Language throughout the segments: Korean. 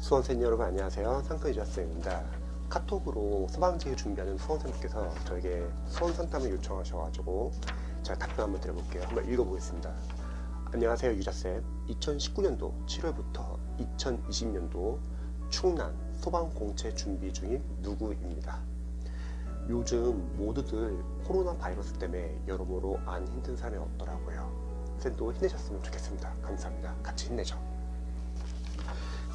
수험생 여러분 안녕하세요. 상科유자쌤입니다. 카톡으로 소방지휘 준비하는 수험생님께서 저에게 수험 상담을 요청하셔가지고 제가 답변 한번 드려볼게요. 한번 읽어보겠습니다. 안녕하세요 유자쌤. 2019년도 7월부터 2020년도 충남 소방공채 준비 중인 누구입니다. 요즘 모두들 코로나 바이러스 때문에 여러모로 안 힘든 사람이 없더라고요. 쌤도 힘내셨으면 좋겠습니다. 감사합니다. 같이 힘내죠.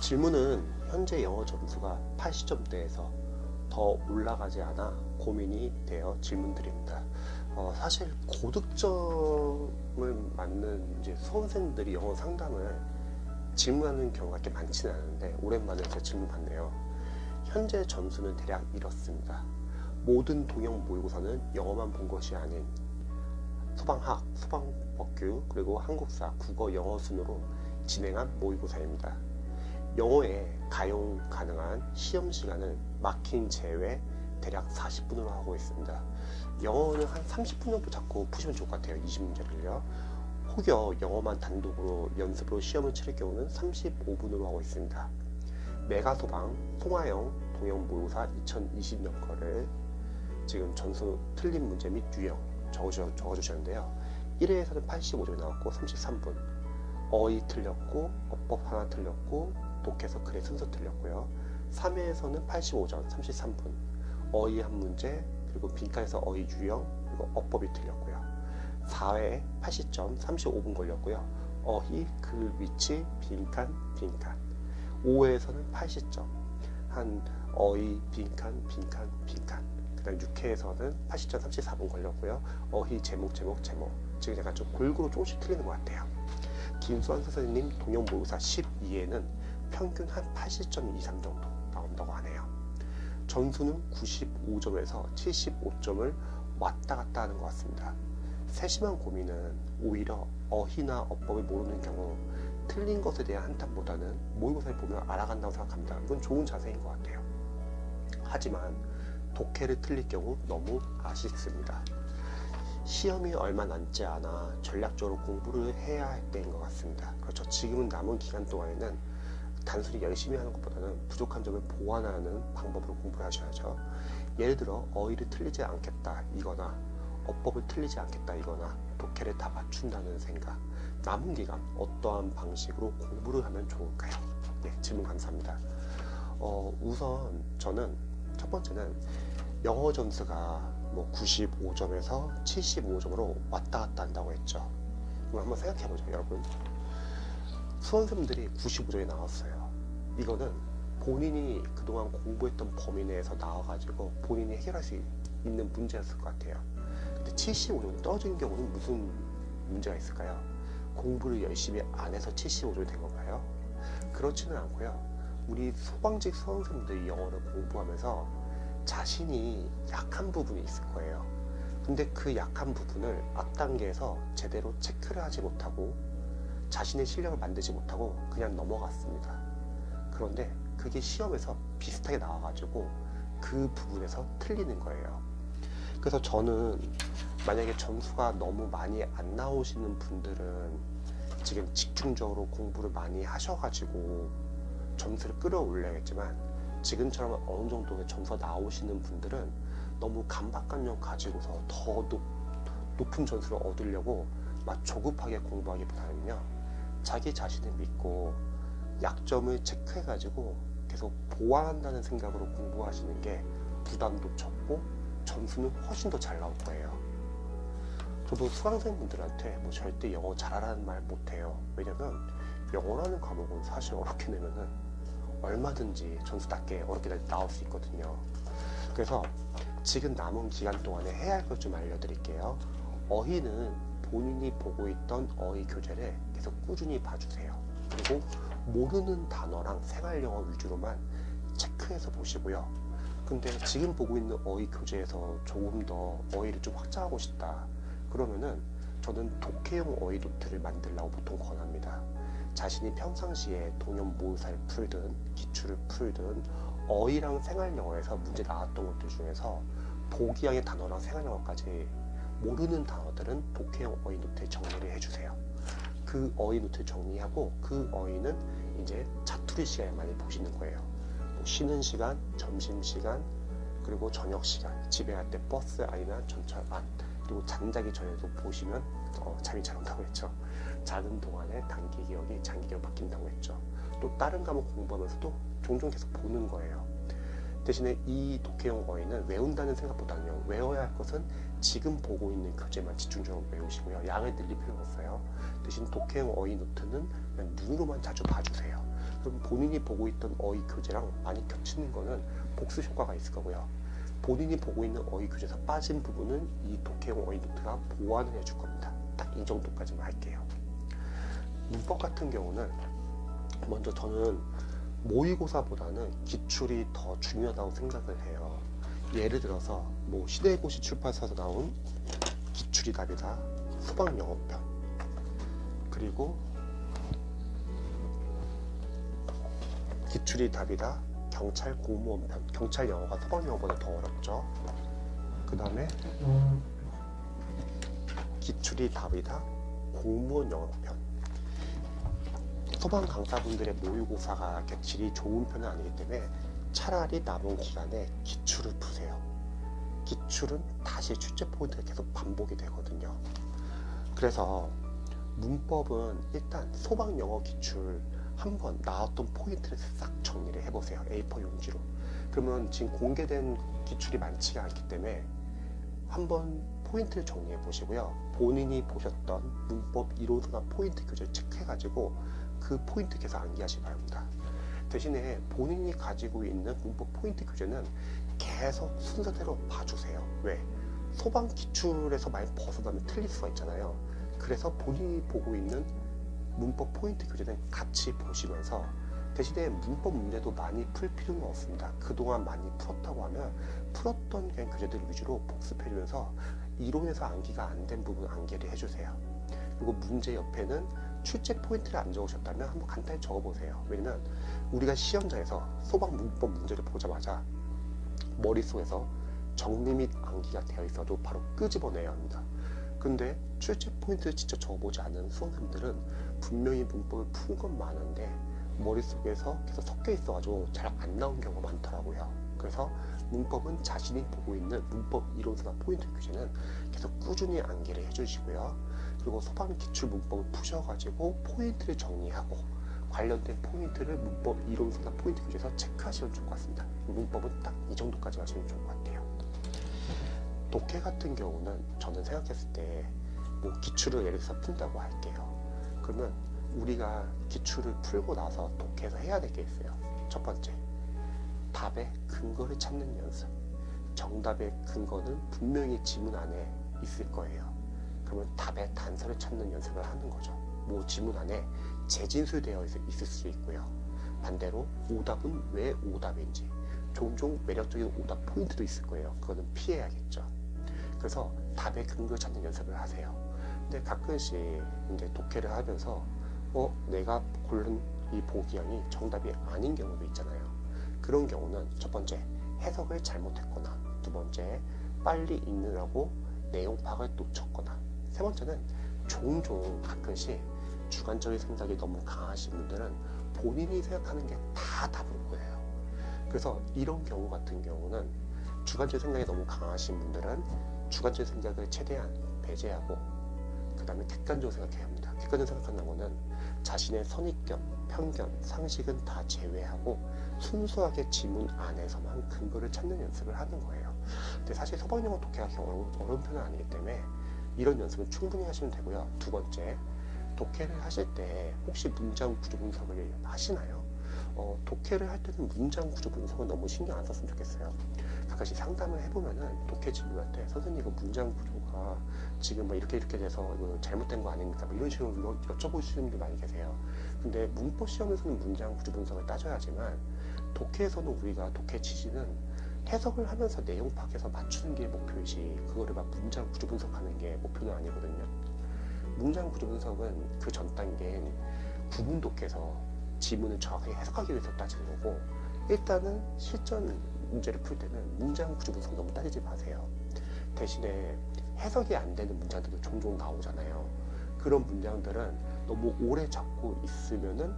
질문은 현재 영어 점수가 80점대에서 더 올라가지 않아 고민이 되어 질문드립니다. 사실 고득점을 맞는 이제 수험생들이 영어 상담을 질문하는 경우가 그렇게 많지는 않은데 오랜만에 제 질문 받네요. 현재 점수는 대략 이렇습니다. 모든 동형 모의고사는 영어만 본 것이 아닌 소방학, 소방법규, 그리고 한국사, 국어, 영어 순으로 진행한 모의고사입니다. 영어에 가용 가능한 시험 시간은 마킹 제외 대략 40분으로 하고 있습니다. 영어는 한 30분 정도 잡고 푸시면 좋을 것 같아요. 20문제를요. 혹여 영어만 단독으로 연습으로 시험을 치를 경우는 35분으로 하고 있습니다. 메가소방, 송하영, 동형 모의고사 2020년 거를 지금 전수 틀린 문제 및 유형 적어주셨는데요. 1회에서는 85점이 나왔고 33분, 어휘 틀렸고 어법 하나 틀렸고 독해서 글의 순서 틀렸고요. 3회에서는 85점 33분, 어휘 한 문제, 그리고 빈칸에서 어휘 유형, 그리고 어법이 틀렸고요. 4회 80점 35분 걸렸고요. 어휘, 글, 위치, 빈칸. 5회에서는 80점 한 어휘, 빈칸. 그 다음 6회에서는 80점 34분 걸렸고요. 어휘, 제목. 지금 약간 좀 골고루 조금씩 틀리는 것 같아요. 김수환 선생님 동형 모의고사 12회는 평균 한 80점 이상 정도 나온다고 하네요. 점수는 95점에서 75점을 왔다 갔다 하는 것 같습니다. 세심한 고민은 오히려 어휘나 어법을 모르는 경우 틀린 것에 대한 한탄보다는 모의고사를 보면 알아간다고 생각합니다. 이건 좋은 자세인 것 같아요. 하지만 독해를 틀릴 경우 너무 아쉽습니다. 시험이 얼마 남지 않아 전략적으로 공부를 해야 할 때인 것 같습니다. 그렇죠. 지금은 남은 기간 동안에는 단순히 열심히 하는 것보다는 부족한 점을 보완하는 방법으로 공부를 하셔야죠. 예를 들어 어휘를 틀리지 않겠다 이거나 어법을 틀리지 않겠다 이거나 독해를 다 맞춘다는 생각. 남은 기간 어떠한 방식으로 공부를 하면 좋을까요? 네, 질문 감사합니다. 우선 저는 첫 번째는 영어 점수가 95점에서 75점으로 왔다 갔다 한다고 했죠. 그럼 한번 생각해보죠, 여러분. 수험생들이 95점이 나왔어요. 이거는 본인이 그동안 공부했던 범위 내에서 나와가지고 본인이 해결할 수 있는 문제였을 것 같아요. 근데 75점이 떨어진 경우는 무슨 문제가 있을까요? 공부를 열심히 안 해서 75점이 된 건가요? 그렇지는 않고요. 우리 소방직 수험생들이 영어를 공부하면서 자신이 약한 부분이 있을 거예요. 근데 그 약한 부분을 앞단계에서 제대로 체크를 하지 못하고 자신의 실력을 만들지 못하고 그냥 넘어갔습니다. 그런데 그게 시험에서 비슷하게 나와가지고 그 부분에서 틀리는 거예요. 그래서 저는 만약에 점수가 너무 많이 안 나오시는 분들은 지금 집중적으로 공부를 많이 하셔가지고 점수를 끌어올려야겠지만 지금처럼 어느 정도의 점수가 나오시는 분들은 너무 강박관념 가지고서 더 높은 점수를 얻으려고 막 조급하게 공부하기보다는요, 자기 자신을 믿고 약점을 체크해가지고 계속 보완한다는 생각으로 공부하시는 게 부담도 적고 점수는 훨씬 더 잘 나올 거예요. 저도 수강생분들한테 절대 영어 잘하라는 말 못해요. 왜냐면 영어라는 과목은 사실 어렵게 내면은 얼마든지 점수 낮게 어렵게 나올 수 있거든요. 그래서 지금 남은 기간 동안에 해야 할 것 좀 알려드릴게요. 어휘는 본인이 보고 있던 어휘 교재를 계속 꾸준히 봐주세요. 그리고 모르는 단어랑 생활영어 위주로만 체크해서 보시고요. 근데 지금 보고 있는 어휘 교재에서 조금 더 어휘를 좀 확장하고 싶다 그러면은 저는 독해용 어휘 노트를 만들라고 보통 권합니다. 자신이 평상시에 동형 모의고사를 풀든 기출을 풀든 어휘랑 생활영어에서 문제 나왔던 것들 중에서 보기형의 단어랑 생활영어까지 모르는 단어들은 독해용 어휘 노트에 정리를 해주세요. 그 어휘 노트를 정리하고 그 어휘는 이제 자투리 시간에 많이 보시는 거예요. 뭐 쉬는 시간, 점심시간, 그리고 저녁 시간, 집에 갈 때 버스 안이나 전철 안, 그리고 잠자기 전에도 보시면 잠이 잘 온다고 했죠. 자는 동안에 단기 기억이 장기 기억으로 바뀐다고 했죠. 또 다른 과목 공부하면서도 종종 계속 보는 거예요. 대신에 이 독해용 어휘는 외운다는 생각보다는요, 외워야 할 것은 지금 보고 있는 교재만 집중적으로 외우시고요, 양을 늘릴 필요는 없어요. 대신 독해용 어휘 노트는 그냥 눈으로만 자주 봐주세요. 그럼 본인이 보고 있던 어휘 교재랑 많이 겹치는 거는 복습 효과가 있을 거고요, 본인이 보고 있는 어휘 교재에서 빠진 부분은 이 독해용 어휘 노트가 보완을 해줄 겁니다. 딱 이 정도까지만 할게요. 문법 같은 경우는 먼저 저는 모의고사보다는 기출이 더 중요하다고 생각을 해요. 예를 들어서 뭐 시대고시 출판사에서 나온 기출이 답이다 소방 영어편, 그리고 기출이 답이다 경찰 공무원편, 경찰 영어가 소방 영어보다 더 어렵죠. 그 다음에 기출이 답이다 공무원 영어편. 소방 강사분들의 모의고사가 질이 좋은 편은 아니기 때문에 차라리 남은 기간에 기출을 푸세요. 기출은 다시 출제 포인트가 계속 반복이 되거든요. 그래서 문법은 일단 소방 영어 기출 한번 나왔던 포인트를 싹 정리를 해보세요. A4 용지로. 그러면 지금 공개된 기출이 많지가 않기 때문에 한번 포인트를 정리해 보시고요, 본인이 보셨던 문법 이론과 포인트 교재를 체크해가지고 그 포인트 계속 암기하시기 바랍니다. 대신에 본인이 가지고 있는 문법 포인트 교재는 계속 순서대로 봐주세요. 왜? 소방 기출에서 많이 벗어나면 틀릴 수가 있잖아요. 그래서 본인이 보고 있는 문법 포인트 교재는 같이 보시면서, 대신에 문법 문제도 많이 풀 필요는 없습니다. 그동안 많이 풀었다고 하면 풀었던 그냥 교재들 위주로 복습해주면서 이론에서 암기가 안 된 부분 암기를 해주세요. 그리고 문제 옆에는 출제 포인트를 안 적으셨다면 한번 간단히 적어보세요. 왜냐면 우리가 시험장에서 소방 문법 문제를 보자마자 머릿속에서 정리 및 암기가 되어 있어도 바로 끄집어내야 합니다. 근데 출제 포인트를 직접 적어보지 않은 수험생들은 분명히 문법을 푼 건 많은데 머릿속에서 계속 섞여 있어가지고 잘 안 나온 경우가 많더라고요. 그래서 문법은 자신이 보고 있는 문법 이론서나 포인트 교재는 계속 꾸준히 암기를 해주시고요. 그리고 소방 기출 문법을 푸셔가지고 포인트를 정리하고 관련된 포인트를 문법 이론서나 포인트 교재에서 체크하시면 좋을 것 같습니다. 문법은 딱 이 정도까지 하시면 좋을 것 같아요. 독해 같은 경우는 저는 생각했을 때 뭐 기출을 예를 들어서 푼다고 할게요. 그러면 우리가 기출을 풀고 나서 독해에서 해야 될 게 있어요. 첫 번째, 답의 근거를 찾는 연습. 정답의 근거는 분명히 지문 안에 있을 거예요. 그러면 답의 단서를 찾는 연습을 하는 거죠. 뭐 지문 안에 재진술되어 있을 수 있고요. 반대로 오답은 왜 오답인지, 종종 매력적인 오답 포인트도 있을 거예요. 그거는 피해야겠죠. 그래서 답의 근거를 찾는 연습을 하세요. 근데 가끔씩 이제 독해를 하면서 내가 고른 이 보기형이 정답이 아닌 경우도 있잖아요. 그런 경우는 첫 번째, 해석을 잘못했거나, 두 번째, 빨리 읽느라고 내용 파악을 놓쳤거나, 세 번째는 종종 가끔씩 주관적인 생각이 너무 강하신 분들은 본인이 생각하는 게 다 답일 거예요. 그래서 이런 경우 같은 경우는 주관적인 생각이 너무 강하신 분들은 주관적인 생각을 최대한 배제하고 그 다음에 객관적으로 생각해야 합니다. 객관적으로 생각하는 거는 자신의 선입견, 편견, 상식은 다 제외하고 순수하게 지문 안에서만 근거를 찾는 연습을 하는 거예요. 근데 사실 소방영어 독해가 어려운 편은 아니기 때문에 이런 연습은 충분히 하시면 되고요. 두 번째, 독해를 하실 때 혹시 문장 구조 분석을 하시나요? 독해를 할 때는 문장 구조 분석은 너무 신경 안 썼으면 좋겠어요. 가끔씩 상담을 해보면은 독해 질문할 때 선생님 이거 문장 구조가 지금 뭐 이렇게 돼서 이거 잘못된 거 아닙니까? 뭐 이런 식으로 여쭤보시는 분들 많이 계세요. 근데 문법 시험에서는 문장 구조 분석을 따져야지만 독해에서는 우리가 독해 취지는 해석을 하면서 내용 파악해서 맞추는 게 목표이지 그거를 막 문장 구조 분석하는 게 목표는 아니거든요. 문장 구조 분석은 그 전 단계인 구문 독해에서 지문을 정확하게 해석하기 위해서 따지는 거고, 일단은 실전 문제를 풀 때는 문장 구조 분석 너무 따지지 마세요. 대신에 해석이 안 되는 문장들도 종종 나오잖아요. 그런 문장들은 너무 오래 잡고 있으면은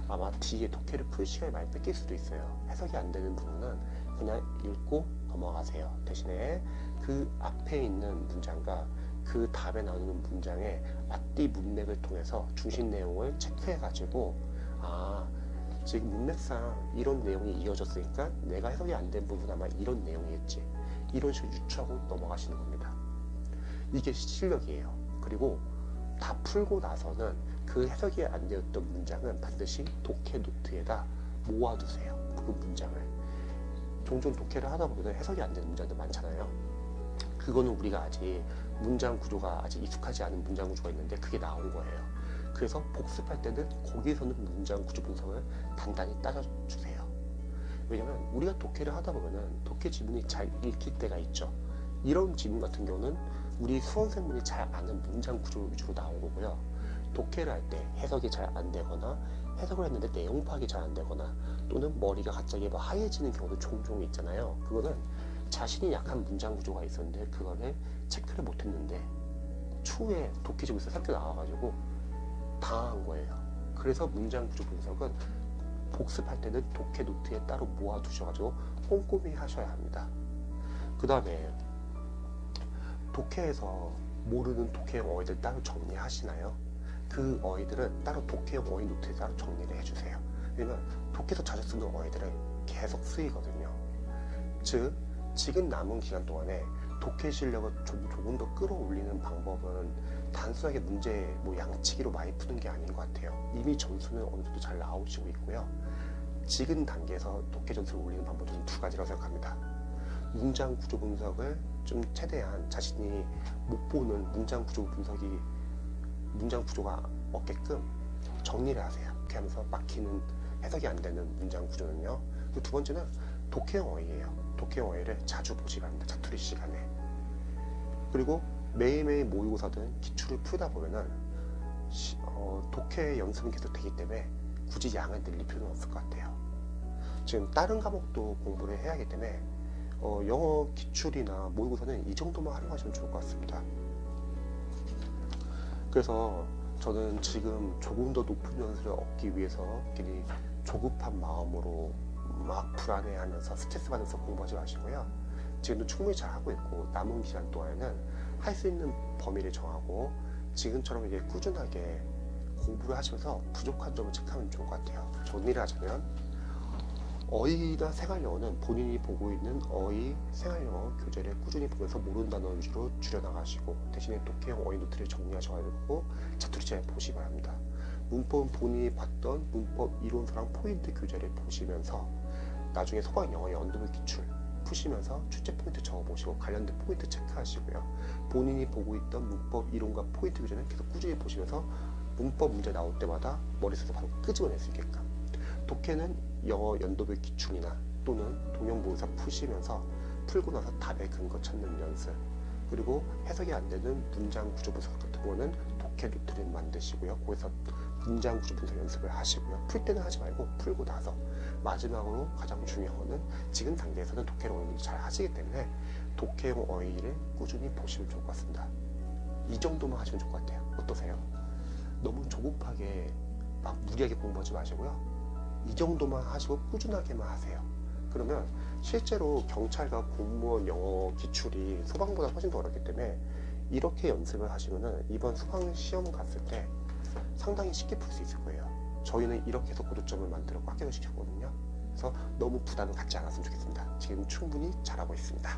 아마 뒤에 독해를 풀 시간이 많이 뺏길 수도 있어요. 해석이 안 되는 부분은 그냥 읽고 넘어가세요. 대신에 그 앞에 있는 문장과 그 다음에 나오는 문장의 앞뒤 문맥을 통해서 중심 내용을 체크해가지고 지금 문맥상 이런 내용이 이어졌으니까 내가 해석이 안 된 부분 아마 이런 내용이겠지, 이런 식으로 유추하고 넘어가시는 겁니다. 이게 실력이에요. 그리고 다 풀고 나서는 그 해석이 안 되었던 문장은 반드시 독해 노트에다 모아두세요. 그 문장을. 종종 독해를 하다 보면 해석이 안 되는 문장도 많잖아요. 그거는 우리가 아직 문장 구조가 아직 익숙하지 않은 문장 구조가 있는데 그게 나온 거예요. 그래서 복습할 때는 거기에서는 문장 구조 분석을 단단히 따져주세요. 왜냐면 우리가 독해를 하다 보면은 독해 지문이 잘 읽힐 때가 있죠. 이런 지문 같은 경우는 우리 수험생분이 잘 아는 문장 구조 위주로 나온 거고요. 독해를 할 때 해석이 잘 안 되거나 해석을 했는데 내용 파악이 잘 안 되거나 또는 머리가 갑자기 하얘지는 경우도 종종 있잖아요. 그거는 자신이 약한 문장 구조가 있었는데 그거를 체크를 못했는데 추후에 독해 지문에서 섞여 나와가지고 당한 거예요. 그래서 문장 구조 분석은 복습할 때는 독해 노트에 따로 모아두셔가지고 꼼꼼히 하셔야 합니다. 그 다음에 독해에서 모르는 독해형 어휘들 따로 정리하시나요? 그 어휘들은 따로 독해형 어휘 노트에 따로 정리를 해주세요. 왜냐면 독해에서 자주 쓰는 어휘들은 계속 쓰이거든요. 즉 지금 남은 기간 동안에 독해 실력을 조금 더 끌어올리는 방법은 단순하게 문제 양치기로 많이 푸는 게 아닌 것 같아요. 이미 점수는 어느 정도 잘 나오시고 있고요. 지금 단계에서 독해 점수를 올리는 방법은 두 가지라고 생각합니다. 문장 구조 분석을 좀 최대한 자신이 못 보는 문장 구조가 없게끔 정리를 하세요. 이렇게 하면서 막히는 해석이 안 되는 문장 구조는요. 그리고 두 번째는 독해형 어휘예요. 독해형 어휘를 자주 보시기 바랍니다. 자투리 시간에. 그리고 매일매일 모의고사든 기출을 풀다 보면은 독해 연습은 계속 되기 때문에 굳이 양을 늘릴 필요는 없을 것 같아요. 지금 다른 과목도 공부를 해야 하기 때문에 영어 기출이나 모의고사는 이 정도만 활용하시면 좋을 것 같습니다. 그래서 저는 지금 조금 더 높은 연수를 얻기 위해서 괜히 조급한 마음으로 막 불안해하면서 스트레스 받아서 공부하지 마시고요. 지금도 충분히 잘하고 있고 남은 기간 동안에는 할 수 있는 범위를 정하고 지금처럼 이게 꾸준하게 공부를 하시면서 부족한 점을 체크하면 좋을 것 같아요. 정리를 하자면 어휘나 생활영어는 본인이 보고 있는 어휘, 생활영어 교재를 꾸준히 보면서 모르는 단어 위주로 줄여나가시고 대신에 독해형 어휘 노트를 정리하셔가지고 자투리 잘 보시기 바랍니다. 문법은 본인이 봤던 문법 이론서랑 포인트 교재를 보시면서 나중에 소강 영어 연도별 기출 푸시면서 출제 포인트 적어보시고 관련된 포인트 체크하시고요. 본인이 보고 있던 문법 이론과 포인트 교재는 계속 꾸준히 보시면서 문법 문제 나올 때마다 머릿속에서 바로 끄집어낼 수 있게끔 독해는 영어 연도별 기출이나 또는 동형모의사 푸시면서 풀고 나서 답의 근거 찾는 연습, 그리고 해석이 안 되는 문장 구조 분석 같은 거는 독해 노트를 만드시고요. 거기서 문장 구조 분석 연습을 하시고요. 풀 때는 하지 말고 풀고 나서 마지막으로 가장 중요한 거는 지금 단계에서는 독해형 어휘를 잘 하시기 때문에 독해형 어휘를 꾸준히 보시면 좋을 것 같습니다. 이 정도만 하시면 좋을 것 같아요. 어떠세요? 너무 조급하게 막 무리하게 공부하지 마시고요. 이 정도만 하시고 꾸준하게만 하세요. 그러면 실제로 경찰과 공무원 영어 기출이 소방보다 훨씬 더 어렵기 때문에 이렇게 연습을 하시면은 이번 소방 시험 갔을 때 상당히 쉽게 풀 수 있을 거예요. 저희는 이렇게 해서 고득점을 만들었고 합격을 시켰거든요. 그래서 너무 부담을 갖지 않았으면 좋겠습니다. 지금 충분히 잘하고 있습니다.